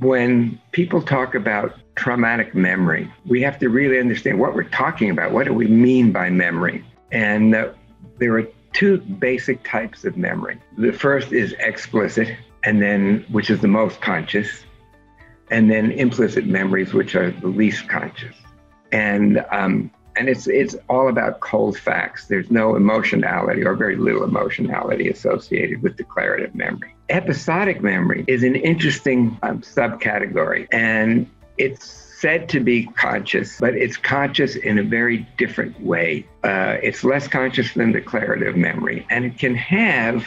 when people talk about traumatic memory, we have to really understand what we're talking about. What do we mean by memory? And there are two basic types of memory. The first is explicit, and then which is the most conscious, and then implicit memories, which are the least conscious. And it's all about cold facts. There's no emotionality or very little emotionality associated with declarative memory. Episodic memory is an interesting subcategory, and it's said to be conscious, but it's conscious in a very different way. It's less conscious than declarative memory, and it can have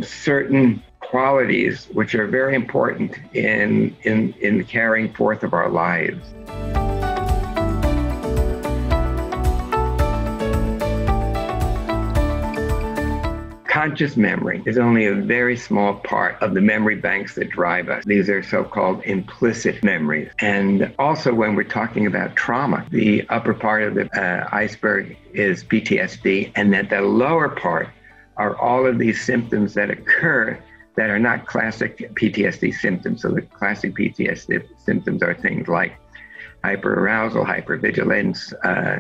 certain qualities which are very important in the carrying forth of our lives. Conscious memory is only a very small part of the memory banks that drive us. These are so-called implicit memories. And also when we're talking about trauma, the upper part of the iceberg is PTSD, and that the lower part are all of these symptoms that occur that are not classic PTSD symptoms. So the classic PTSD symptoms are things like hyperarousal, hypervigilance,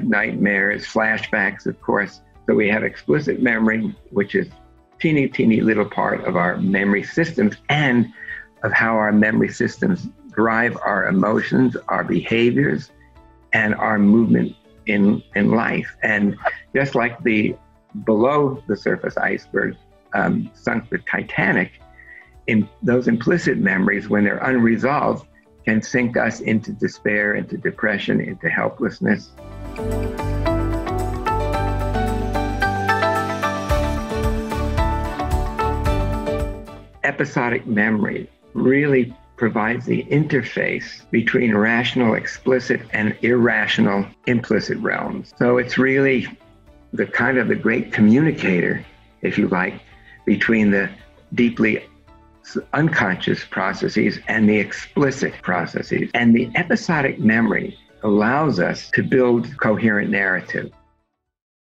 nightmares, flashbacks, of course. So we have explicit memory, which is teeny little part of our memory systems and of how our memory systems drive our emotions, our behaviors, and our movement in life. And just like the below the surface iceberg sunk the Titanic, in those implicit memories, when they're unresolved, can sink us into despair, into depression, into helplessness. Episodic memory really provides the interface between rational explicit and irrational implicit realms. So it's really the kind of the great communicator, if you like, between the deeply unconscious processes and the explicit processes. And the episodic memory allows us to build coherent narrative.